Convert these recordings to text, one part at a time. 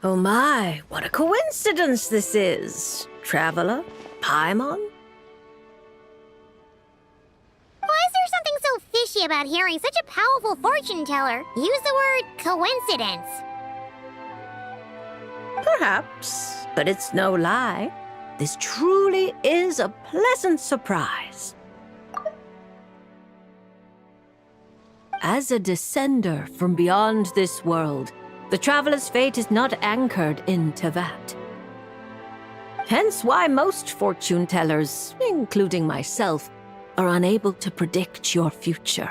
Oh my, what a coincidence this is. Traveler? Paimon? Why is there something so fishy about hearing such a powerful fortune teller use the word coincidence? Perhaps, but it's no lie. This truly is a pleasant surprise. As a descender from beyond this world, the traveler's fate is not anchored in Tevat. Hence why most fortune tellers, including myself, are unable to predict your future.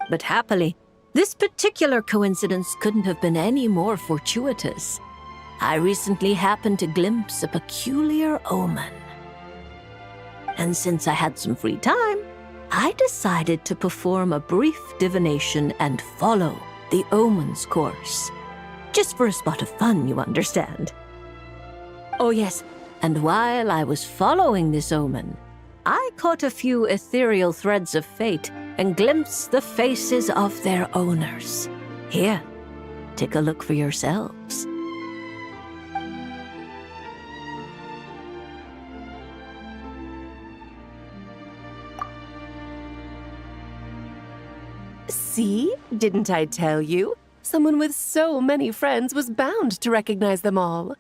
But happily, this particular coincidence couldn't have been any more fortuitous. I recently happened to glimpse a peculiar omen. And since I had some free time, I decided to perform a brief divination and follow the omen's course. Just for a spot of fun, you understand. Oh yes, and while I was following this omen, I caught a few ethereal threads of fate and glimpsed the faces of their owners. Here, take a look for yourselves. See? Didn't I tell you? Someone with so many friends was bound to recognize them all.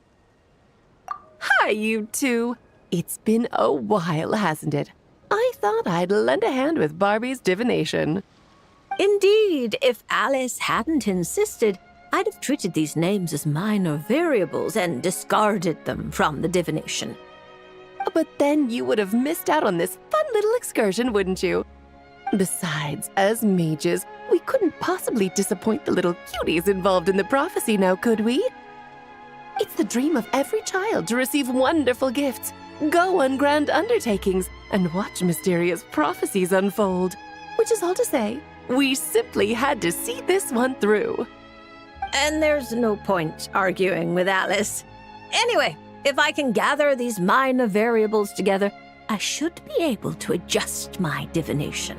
Hi, you two. It's been a while, hasn't it? I thought I'd lend a hand with Barbie's divination. Indeed, if Alice hadn't insisted, I'd have treated these names as minor variables and discarded them from the divination. But then you would have missed out on this fun little excursion, wouldn't you? Besides, as mages, we couldn't possibly disappoint the little cuties involved in the prophecy now, could we? It's the dream of every child to receive wonderful gifts, go on grand undertakings, and watch mysterious prophecies unfold. Which is all to say, we simply had to see this one through. And there's no point arguing with Alice. Anyway, if I can gather these minor variables together, I should be able to adjust my divination.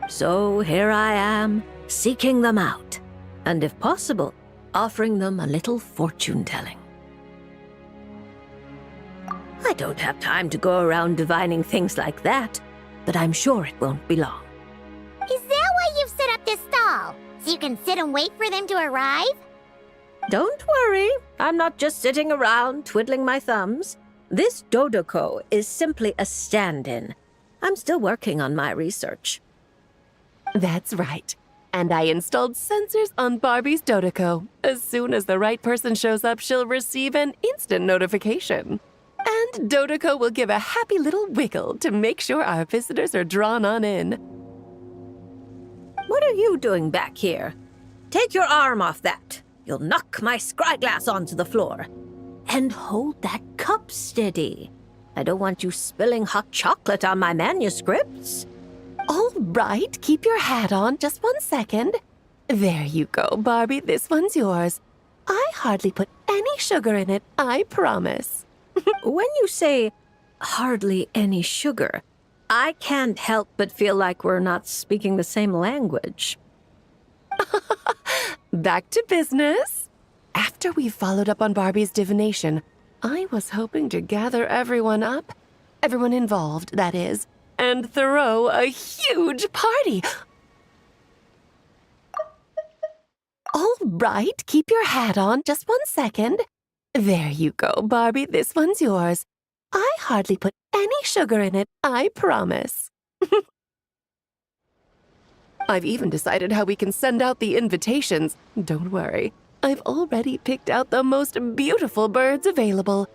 So here I am, seeking them out, and if possible, offering them a little fortune-telling. I don't have time to go around divining things like that, but I'm sure it won't be long. Is that why you've set up this stall? So you can sit and wait for them to arrive? Don't worry, I'm not just sitting around twiddling my thumbs. This Dodoko is simply a stand-in. I'm still working on my research. That's right. And I installed sensors on Barbie's Dodoko. As soon as the right person shows up, she'll receive an instant notification. And Dodoko will give a happy little wiggle to make sure our visitors are drawn on in. What are you doing back here? Take your arm off that. You'll knock my scryglass onto the floor. And hold that cup steady. I don't want you spilling hot chocolate on my manuscripts. All right, keep your hat on just 1 second. There you go, Barbie, this one's yours. I hardly put any sugar in it, I promise. When you say hardly any sugar, I can't help but feel like we're not speaking the same language. Back to business. After we followed up on Barbie's divination, I was hoping to gather everyone up, everyone involved, that is, and throw a huge party. All right, keep your hat on just 1 second. There you go, Barbie, this one's yours. I hardly put any sugar in it, I promise. I've even decided how we can send out the invitations. Don't worry, I've already picked out the most beautiful birds available.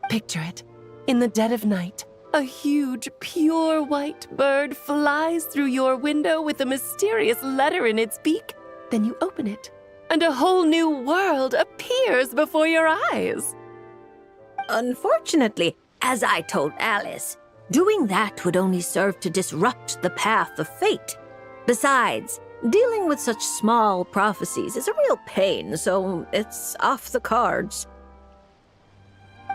Picture it. In the dead of night, a huge, pure white bird flies through your window with a mysterious letter in its beak. Then you open it, and a whole new world appears before your eyes. Unfortunately, as I told Alice, doing that would only serve to disrupt the path of fate. Besides, dealing with such small prophecies is a real pain, so it's off the cards.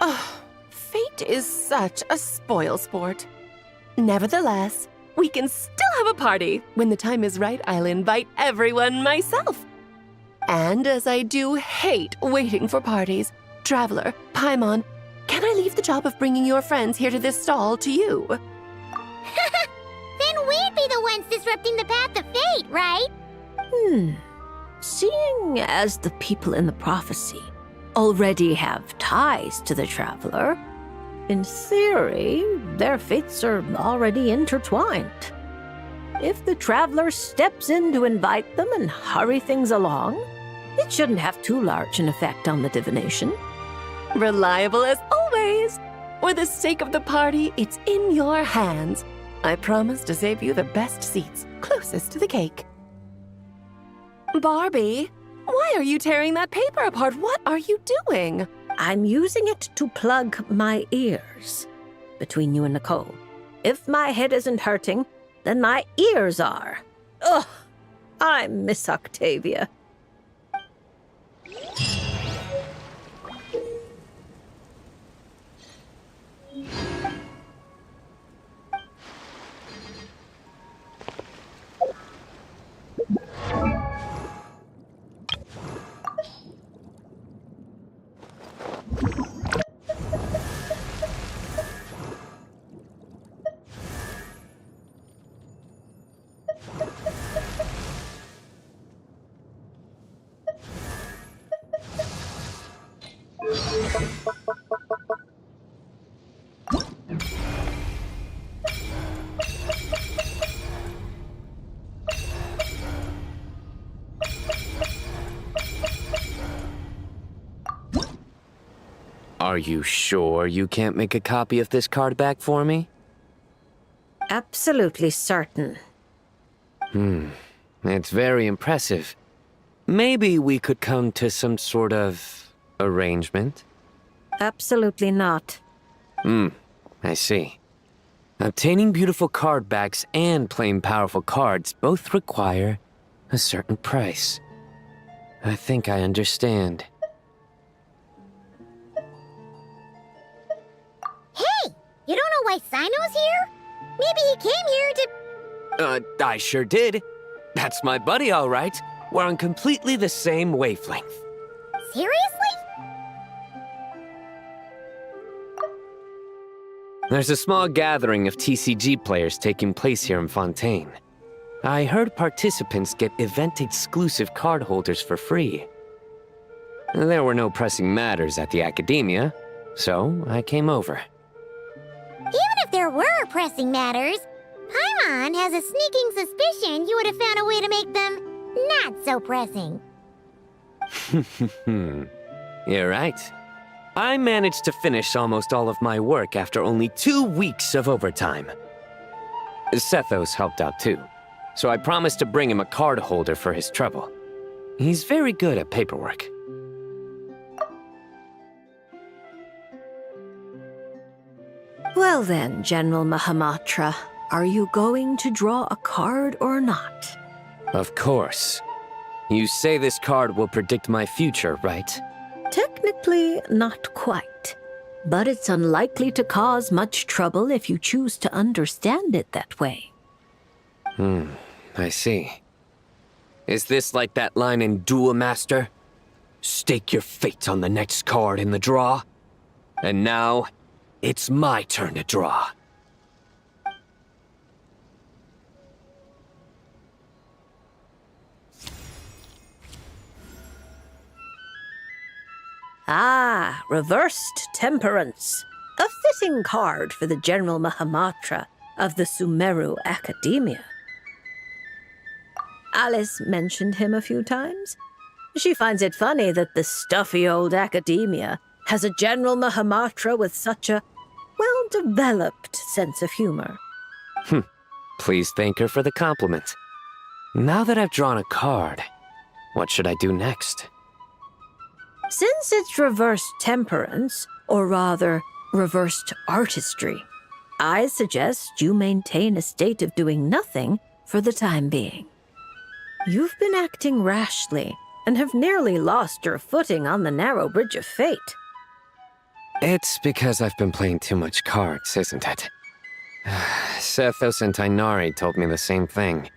Oh, fate is such a spoilsport. Nevertheless, we can still have a party. When the time is right, I'll invite everyone myself. And as I do hate waiting for parties, Traveler, Paimon, can I leave the job of bringing your friends here to this stall to you? Then we'd be the ones disrupting the path of fate, right? Seeing as the people in the prophecy already have ties to the traveler, in theory, their fates are already intertwined. If the traveler steps in to invite them and hurry things along, it shouldn't have too large an effect on the divination. Reliable as always. For the sake of the party, it's in your hands. I promise to save you the best seats, closest to the cake. Barbie, why are you tearing that paper apart? What are you doing? I'm using it to plug my ears. Between you and Nicole, if my head isn't hurting, then my ears are. Ugh, I miss Octavia. Are you sure you can't make a copy of this card back for me? Absolutely certain. It's very impressive. Maybe we could come to some sort of arrangement? Absolutely not. I see. Obtaining beautiful card backs and playing powerful cards both require a certain price. I think I understand. Hey, you don't know why Sino's here? Maybe he came here to... I sure did. That's my buddy, all right. We're on completely the same wavelength. Seriously? There's a small gathering of TCG players taking place here in Fontaine. I heard participants get event-exclusive card holders for free. There were no pressing matters at the Academia, so I came over. Even if there were pressing matters, Paimon has a sneaking suspicion you would have found a way to make them not so pressing. You're right. I managed to finish almost all of my work after only 2 weeks of overtime. Sethos helped out too, so I promised to bring him a card holder for his trouble. He's very good at paperwork. Well then, General Mahamatra, are you going to draw a card or not? Of course. You say this card will predict my future, right? Technically, not quite. But it's unlikely to cause much trouble if you choose to understand it that way. I see. Is this like that line in Duel Master? Stake your fate on the next card in the draw? And now, it's my turn to draw. Ah, Reversed Temperance. A fitting card for the General Mahamatra of the Sumeru Academia. Alice mentioned him a few times. She finds it funny that the stuffy old Academia has a General Mahamatra with such a well-developed sense of humor. Please thank her for the compliment. Now that I've drawn a card, what should I do next? Since it's reversed temperance, or rather, reversed artistry, I suggest you maintain a state of doing nothing for the time being. You've been acting rashly and have nearly lost your footing on the narrow bridge of fate. It's because I've been playing too much cards, isn't it? Sethos and Tainari told me the same thing.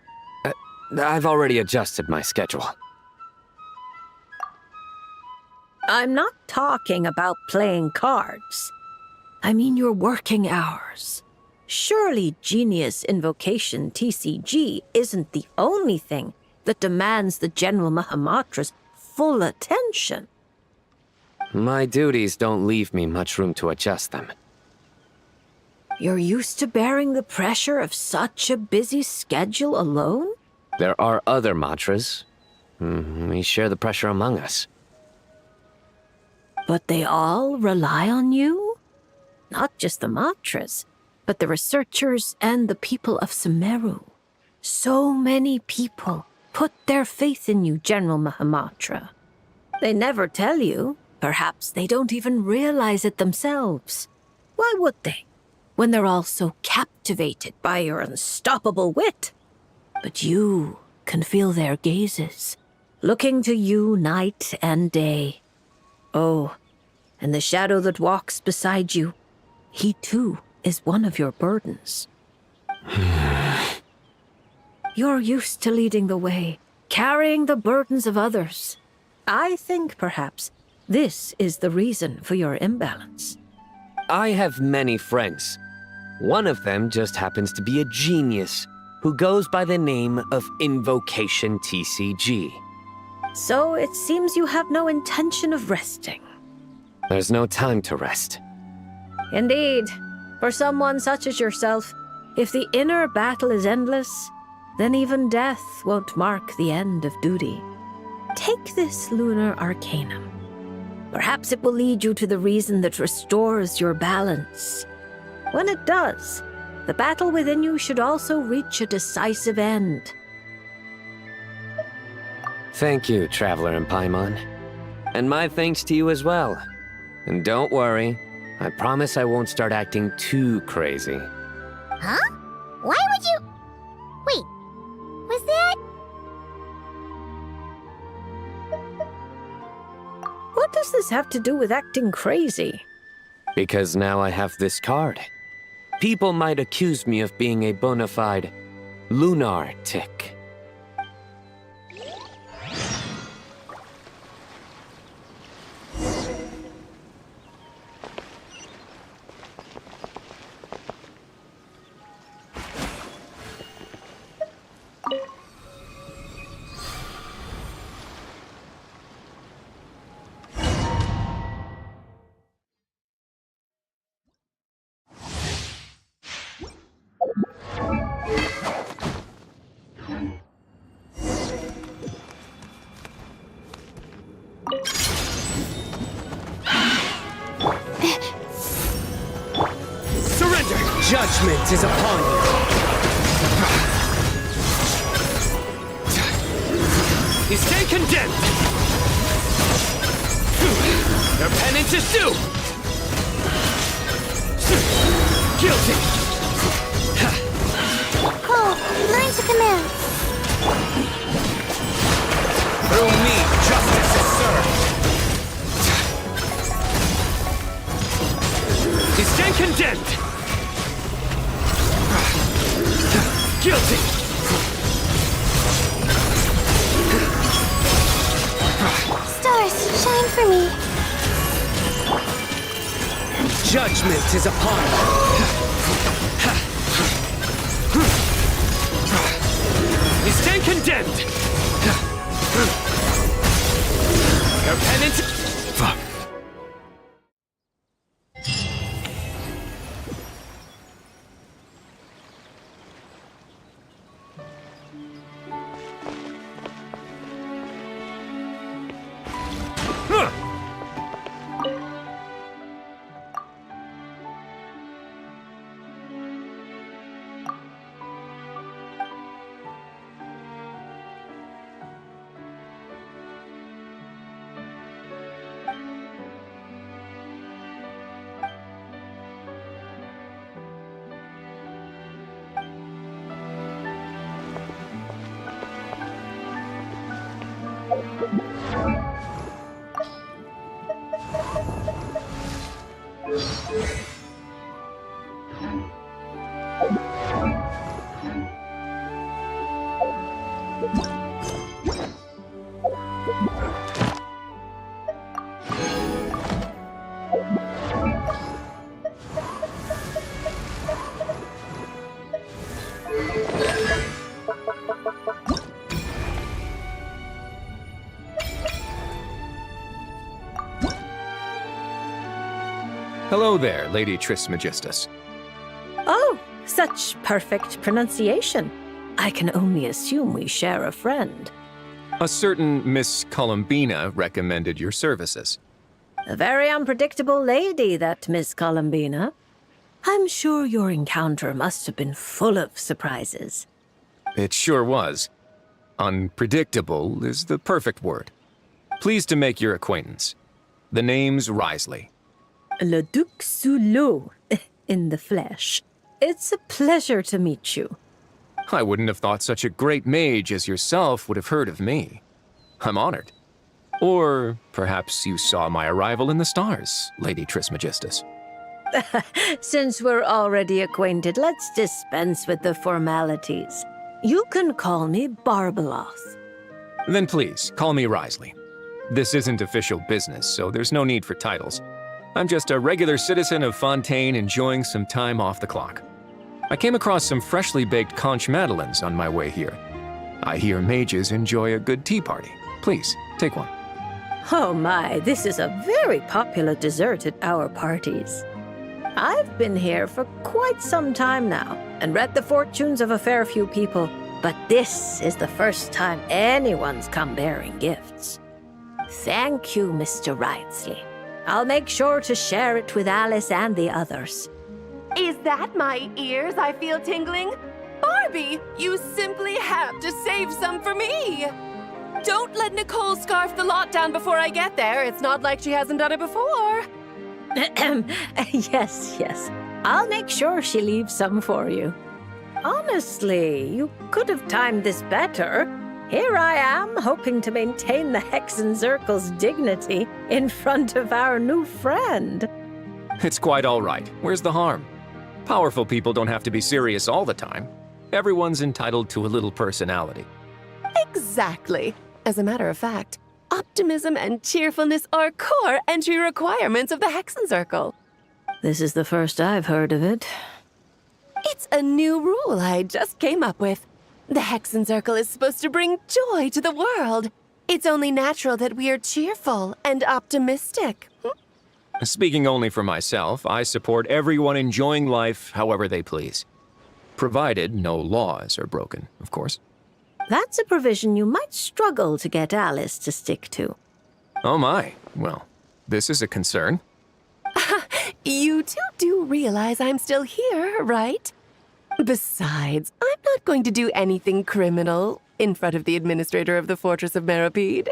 I've already adjusted my schedule. I'm not talking about playing cards. I mean your working hours. Surely Genius Invocation TCG isn't the only thing that demands the General Mahamatra's full attention. My duties don't leave me much room to adjust them. You're used to bearing the pressure of such a busy schedule alone? There are other Matras. We share the pressure among us. But they all rely on you? Not just the Matras, but the researchers and the people of Sumeru. So many people put their faith in you, General Mahamatra. They never tell you. Perhaps they don't even realize it themselves. Why would they, when they're all so captivated by your unstoppable wit? But you can feel their gazes, looking to you night and day. Oh, and the shadow that walks beside you, he too is one of your burdens. You're used to leading the way, carrying the burdens of others. I think, perhaps, this is the reason for your imbalance. I have many friends. One of them just happens to be a genius who goes by the name of Invocation TCG. So it seems you have no intention of resting. There's no time to rest. Indeed. For someone such as yourself, if the inner battle is endless, then even death won't mark the end of duty. Take this lunar arcanum. Perhaps it will lead you to the reason that restores your balance. When it does, the battle within you should also reach a decisive end. Thank you, Traveler in Paimon. And my thanks to you as well. And don't worry, I promise I won't start acting too crazy. Huh? Why would you... Wait, was that... What does this have to do with acting crazy? Because now I have this card. People might accuse me of being a bona fide lunar tick. Judgment is upon you. You stay condemned. Your penance is due. Guilty. Cole, learn to command. Through me, justice is served. You stay condemned. Guilty! Stars, shine for me. Judgment is upon you. You stand condemned. Your penance... Fuck. Hello there, Lady Trismegistus. Oh, such perfect pronunciation. I can only assume we share a friend. A certain Miss Columbina recommended your services. A very unpredictable lady, that Miss Columbina. I'm sure your encounter must have been full of surprises. It sure was. Unpredictable is the perfect word. Pleased to make your acquaintance. The name's Risley. Le Duc Soulot, in the flesh. It's a pleasure to meet you. I wouldn't have thought such a great mage as yourself would have heard of me. I'm honored. Or perhaps you saw my arrival in the stars, Lady Trismegistus. Since we're already acquainted, let's dispense with the formalities. You can call me Barbeloth. Then please, call me Risley. This isn't official business, so there's no need for titles. I'm just a regular citizen of Fontaine enjoying some time off the clock. I came across some freshly baked conch madeleines on my way here. I hear mages enjoy a good tea party. Please, take one. Oh my, this is a very popular dessert at our parties. I've been here for quite some time now and read the fortunes of a fair few people, but this is the first time anyone's come bearing gifts. Thank you, Mr. Risley. I'll make sure to share it with Alice and the others. Is that my ears I feel tingling? Barbie, you simply have to save some for me! Don't let Nicole scarf the lot down before I get there. It's not like she hasn't done it before. Yes. I'll make sure she leaves some for you. Honestly, you could have timed this better. Here I am, hoping to maintain the Hexenzirkel's dignity in front of our new friend. It's quite all right. Where's the harm? Powerful people don't have to be serious all the time. Everyone's entitled to a little personality. Exactly. As a matter of fact, optimism and cheerfulness are core entry requirements of the Hexenzirkel. This is the first I've heard of it. It's a new rule I just came up with. The Hexenzirkel is supposed to bring joy to the world. It's only natural that we are cheerful and optimistic. Speaking only for myself, I support everyone enjoying life however they please. Provided no laws are broken, of course. That's a provision you might struggle to get Alice to stick to. Oh my. Well, this is a concern. You two do realize I'm still here, right? Besides, I'm not going to do anything criminal in front of the administrator of the Fortress of Meripede.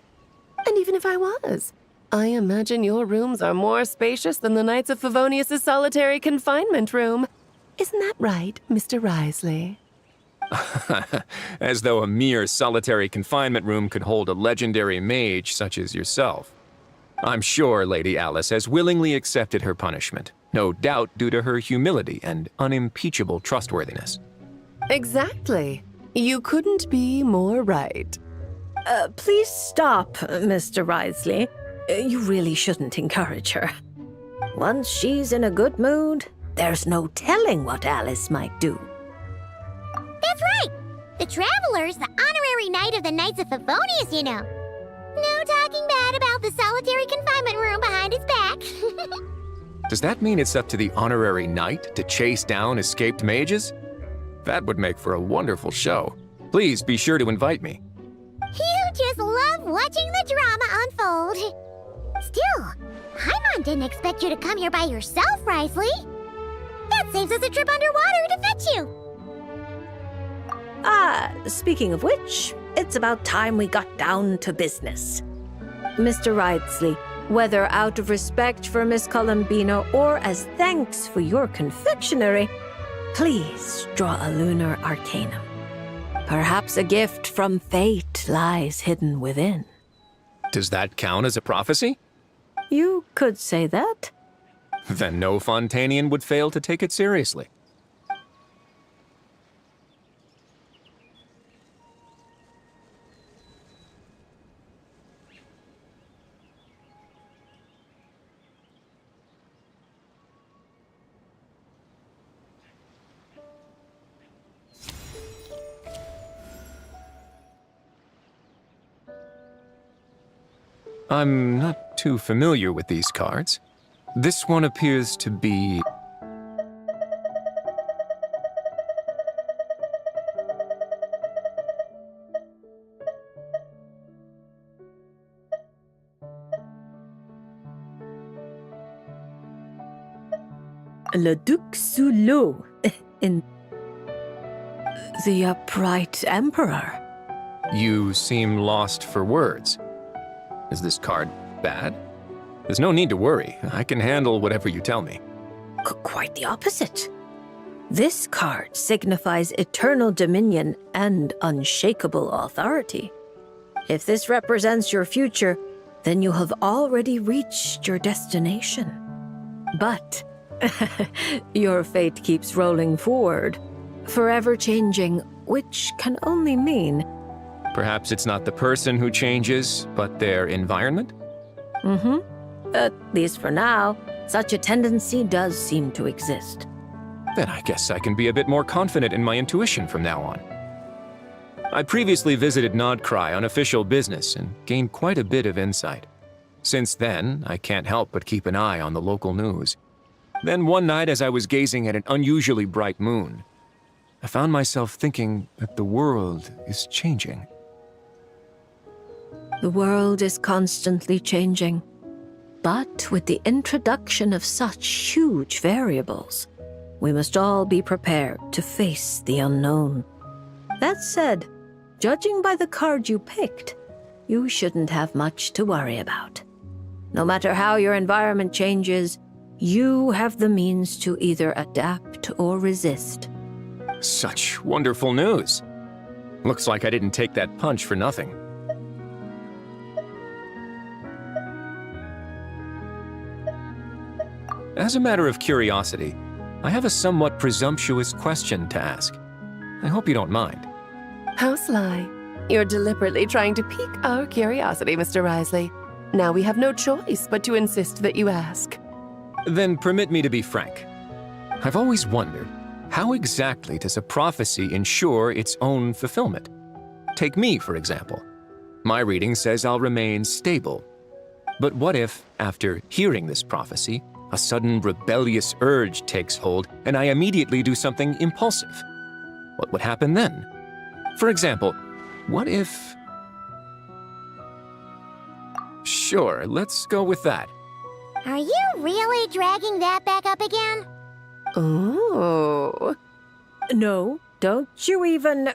And even if I was, I imagine your rooms are more spacious than the Knights of Favonius' solitary confinement room. Isn't that right, Mr. Risley? As though a mere solitary confinement room could hold a legendary mage such as yourself. I'm sure Lady Alice has willingly accepted her punishment, no doubt due to her humility and unimpeachable trustworthiness. Exactly. You couldn't be more right. Please stop, Mr. Risley. You really shouldn't encourage her. Once she's in a good mood, there's no telling what Alice might do. That's right! The Traveler's the honorary knight of the Knights of Favonius, you know. No talking bad about the solitary confinement room behind his back. Does that mean it's up to the honorary knight to chase down escaped mages? That would make for a wonderful show. Please be sure to invite me. You just love watching the drama unfold. Still, Paimon didn't expect you to come here by yourself, Risley. That saves us a trip underwater to fetch you. Speaking of which, it's about time we got down to business. Mr. Risley, whether out of respect for Miss Columbina or as thanks for your confectionery, please draw a lunar arcanum. Perhaps a gift from fate lies hidden within. Does that count as a prophecy? You could say that. Then no Fontanian would fail to take it seriously. I'm not too familiar with these cards. This one appears to be... Le Duc Sulou, in the upright emperor. You seem lost for words. Is this card bad? There's no need to worry. I can handle whatever you tell me. Quite the opposite. This card signifies eternal dominion and unshakable authority. If this represents your future, then you have already reached your destination. But your fate keeps rolling forward, forever changing, which can only mean... Perhaps it's not the person who changes, but their environment? At least for now, such a tendency does seem to exist. Then I guess I can be a bit more confident in my intuition from now on. I previously visited Nodcry on official business and gained quite a bit of insight. Since then, I can't help but keep an eye on the local news. Then one night as I was gazing at an unusually bright moon, I found myself thinking that the world is changing. The world is constantly changing. But with the introduction of such huge variables, we must all be prepared to face the unknown. That said, judging by the card you picked, you shouldn't have much to worry about. No matter how your environment changes, you have the means to either adapt or resist. Such wonderful news. Looks like I didn't take that punch for nothing. As a matter of curiosity, I have a somewhat presumptuous question to ask. I hope you don't mind. How sly. You're deliberately trying to pique our curiosity, Mr. Risley. Now we have no choice but to insist that you ask. Then permit me to be frank. I've always wondered, how exactly does a prophecy ensure its own fulfillment? Take me, for example. My reading says I'll remain stable. But what if, after hearing this prophecy, a sudden rebellious urge takes hold and I immediately do something impulsive? What would happen then? For example, what if... Sure, let's go with that. Are you really dragging that back up again? Oh. No, don't you even...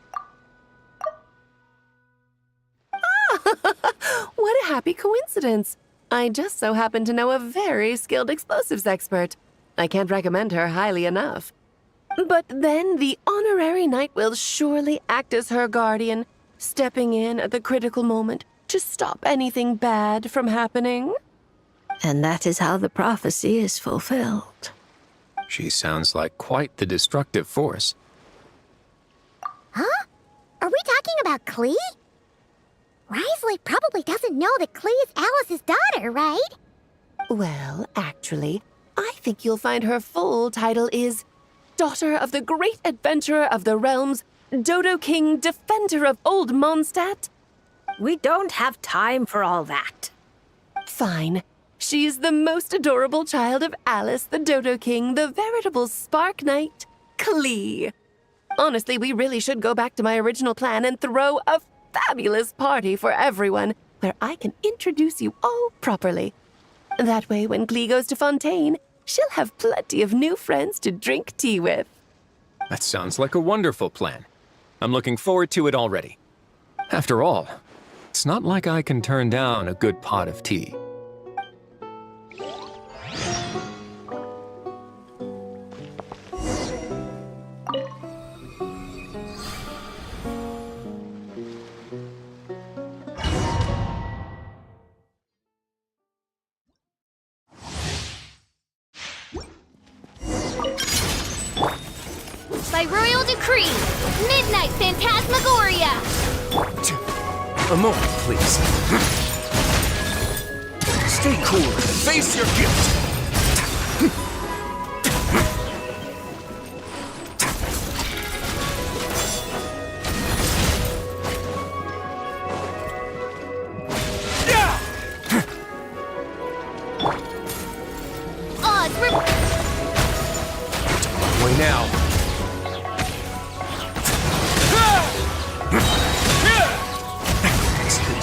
What a happy coincidence. I just so happen to know a very skilled explosives expert. I can't recommend her highly enough. But then the honorary knight will surely act as her guardian, stepping in at the critical moment to stop anything bad from happening. And that is how the prophecy is fulfilled. She sounds like quite the destructive force. Huh? Are we talking about Klee? Risley probably doesn't know that Klee is Alice's daughter, right? Well, actually, I think you'll find her full title is Daughter of the Great Adventurer of the Realms, Dodo King, Defender of Old Mondstadt. We don't have time for all that. Fine. She's the most adorable child of Alice, the Dodo King, the veritable Spark Knight, Klee. Honestly, we really should go back to my original plan and throw a fabulous party for everyone, where I can introduce you all properly. That way, when Klee goes to Fontaine, she'll have plenty of new friends to drink tea with. That sounds like a wonderful plan. I'm looking forward to it already. After all, it's not like I can turn down a good pot of tea. By royal decree, Midnight Phantasmagoria! A moment, please. Stay cool and face your gift.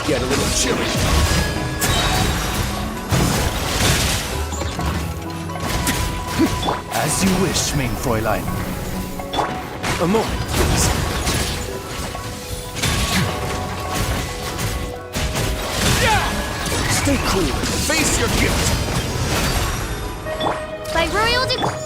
get a little chilly. As you wish, mein Fräulein. A moment, please. Stay cool and face your gift. By royal decree.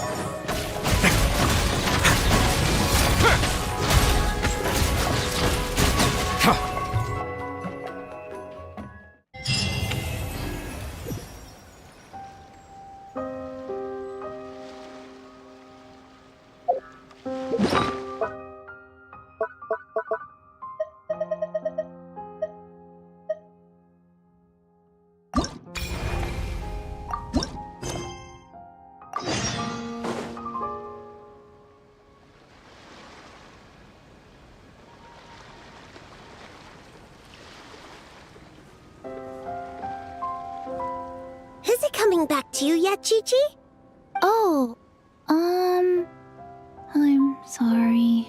Is it coming back to you yet, Chi-Chi? Oh, I'm sorry.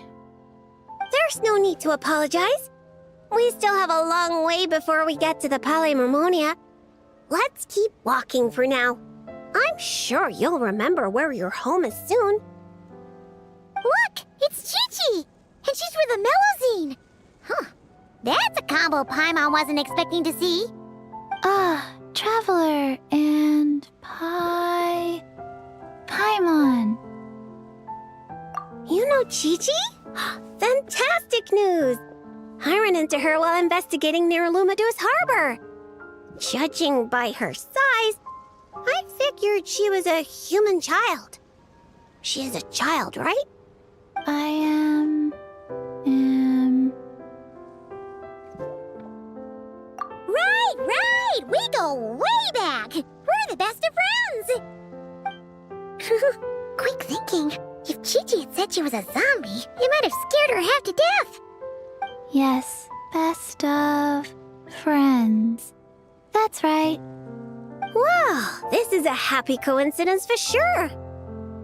There's no need to apologize. We still have a long way before we get to the Palais Mermonia. Let's keep walking for now. I'm sure you'll remember where your home is soon. Look, it's Chi-Chi! And she's with the Melozine! Huh. That's a combo Paimon wasn't expecting to see. Traveler and Paimon. You know Chi-Chi? Fantastic news! I ran into her while investigating near Lumidu's harbor. Judging by her size, I figured she was a human child. She is a child, right? I am... Right! We go way back! We're the best of friends! Quick thinking. If Chi-Chi had said she was a zombie, you might have scared her half to death. Yes, best of friends. That's right. Wow, this is a happy coincidence for sure.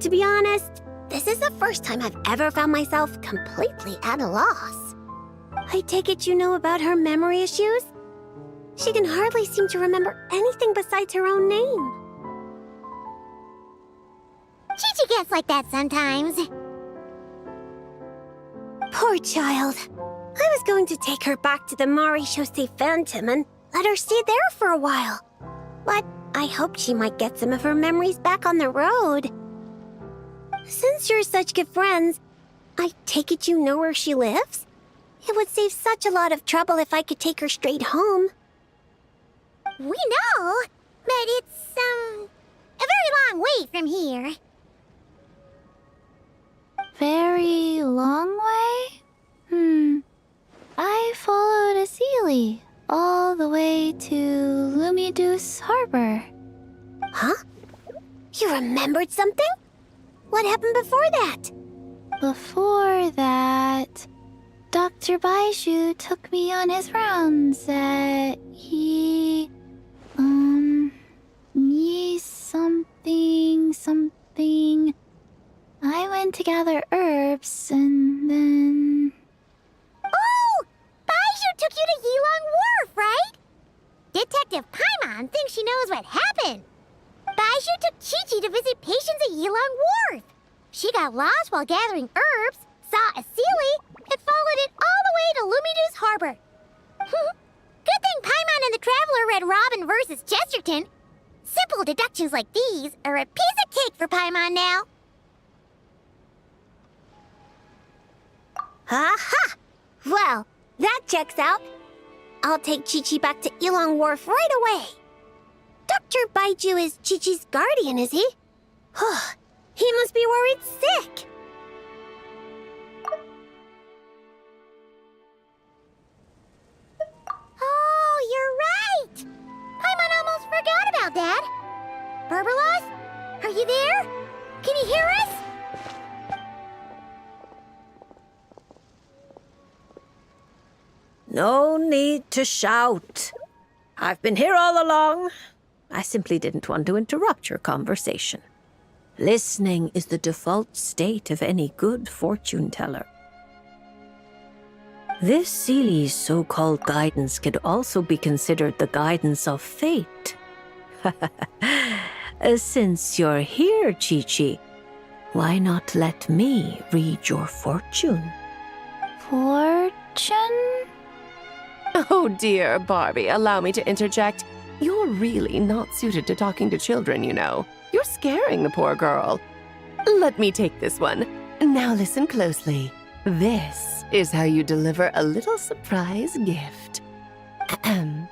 To be honest, this is the first time I've ever found myself completely at a loss. I take it you know about her memory issues? She can hardly seem to remember anything besides her own name. Chi-Chi gets like that sometimes. Poor child. I was going to take her back to the Maréchaussée Phantom and let her stay there for a while. But I hoped she might get some of her memories back on the road. Since you're such good friends, I take it you know where she lives? It would save such a lot of trouble if I could take her straight home. We know, but it's, a very long way from here. Very long way? I followed a Sealy all the way to Lumidu's harbor. Huh? You remembered something? What happened before that? Before that, Dr. Baiju took me on his rounds at something. I went to gather herbs and then... Oh! Baiju took you to Yilong Wharf, right? Detective Paimon thinks she knows what happened. Baiju took Chi-Chi to visit patients at Yilong Wharf. She got lost while gathering herbs, saw a Sealy, and followed it all the way to Lumidu's harbor. Good thing Paimon and the Traveler read Robin versus Chesterton. Simple deductions like these are a piece of cake for Paimon now. Aha! Well, that checks out. I'll take Chi-Chi back to Yilong Wharf right away. Dr. Baiju is Chi-Chi's guardian, is he? He must be worried sick. Oh, you're right. Paimon almost forgot about that. Berbelos, are you there? Can you hear us? No need to shout. I've been here all along. I simply didn't want to interrupt your conversation. Listening is the default state of any good fortune teller. This Seeley's so-called guidance could also be considered the guidance of fate. Since you're here, Chi-Chi, why not let me read your fortune? Fortune? Oh dear, Barbie, allow me to interject. You're really not suited to talking to children, you know. You're scaring the poor girl. Let me take this one. Now listen closely. This is how you deliver a little surprise gift. Ahem.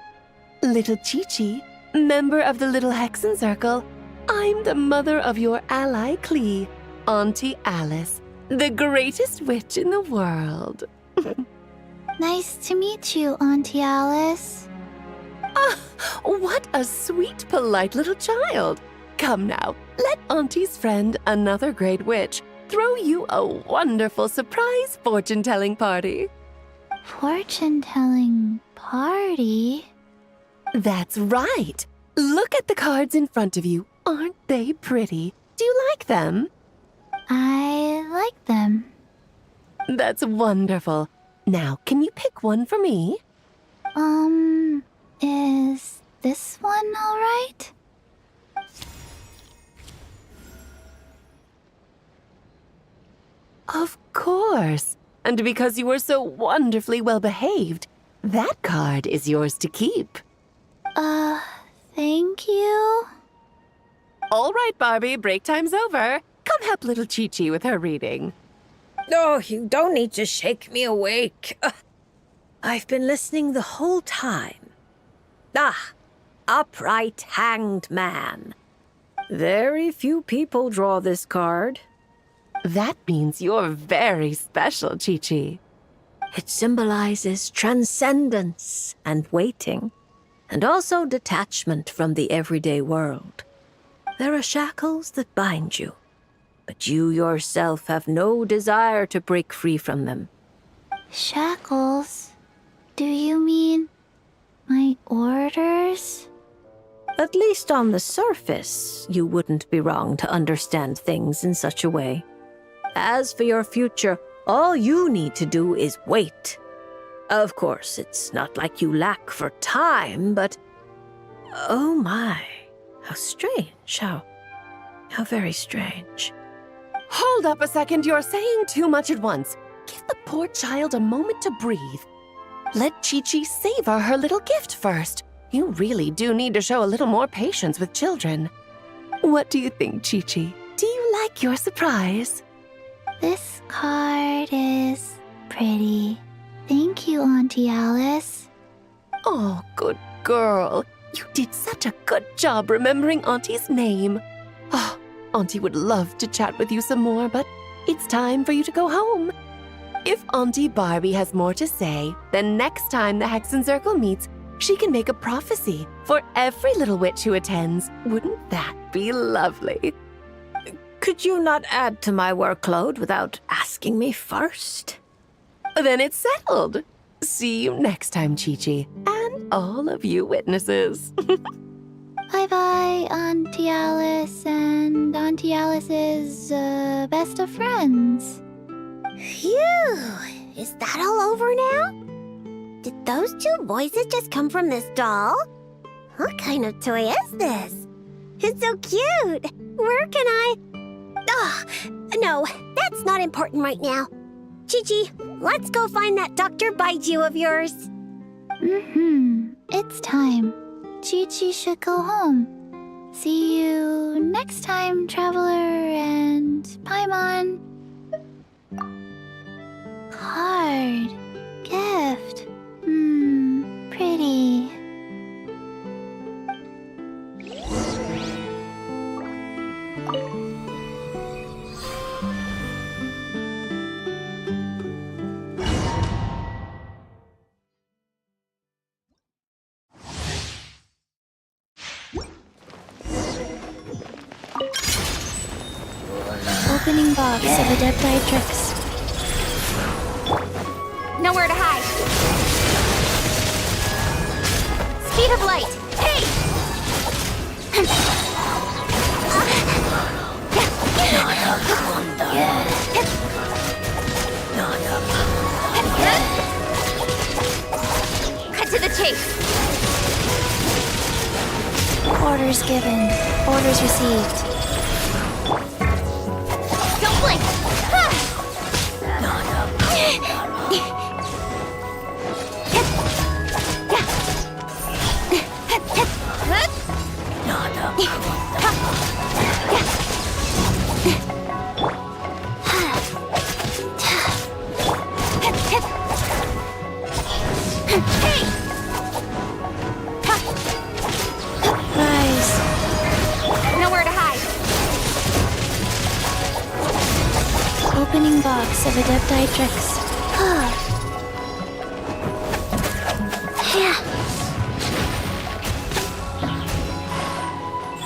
Little Chi-Chi, member of the Little Hexen Circle, I'm the mother of your ally Klee, Auntie Alice, the greatest witch in the world. Nice to meet you, Auntie Alice. Ah, what a sweet, polite little child. Come now, let Auntie's friend, another great witch, throw you a wonderful surprise fortune-telling party. Fortune-telling party? That's right. Look at the cards in front of you. Aren't they pretty? Do you like them? I like them. That's wonderful. Now, can you pick one for me? Is this one all right? Of course. And because you were so wonderfully well behaved, that card is yours to keep. Thank you. All right, Barbie, break time's over. Come help little Chi-Chi with her reading. Oh, you don't need to shake me awake. I've been listening the whole time. Upright hanged man. Very few people draw this card. That means you're very special, Chi-Chi. It symbolizes transcendence and waiting, and also detachment from the everyday world. There are shackles that bind you, but you yourself have no desire to break free from them. Shackles? Do you mean my orders? At least on the surface, you wouldn't be wrong to understand things in such a way. As for your future, all you need to do is wait. Of course, it's not like you lack for time, but... Oh my, how strange, how very strange. Hold up a second, you're saying too much at once. Give the poor child a moment to breathe. Let Chi-Chi savor her little gift first. You really do need to show a little more patience with children. What do you think, Chi-Chi? Do you like your surprise? This card is pretty. Thank you, Auntie Alice. Oh, good girl. You did such a good job remembering Auntie's name. Oh, Auntie would love to chat with you some more, but it's time for you to go home. If Auntie Barbie has more to say, then next time the Hexen Circle meets, she can make a prophecy for every little witch who attends. Wouldn't that be lovely? Could you not add to my workload without asking me first? Then it's settled. See you next time, Chi-Chi, and all of you witnesses. Bye-bye, Auntie Alice and Auntie Alice's best of friends. Phew! Is that all over now? Did those two voices just come from this doll? What kind of toy is this? It's so cute! Where can I... no, that's not important right now. Chi-Chi, let's go find that Dr. Baiju of yours. It's time. Chi-Chi should go home. See you next time, Traveler and Paimon. Card. Gift. Pretty. Opening box of Adepti Tricks. Nowhere to hide. Speed of light. Hey! Orders given. Orders received. Don't blink! Rise. Nowhere to hide. Opening box of Adeptitrix.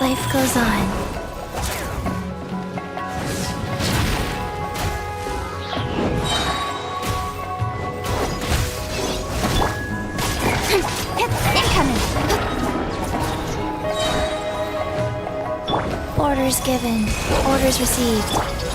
Life goes on. Incoming! Orders given. Orders received.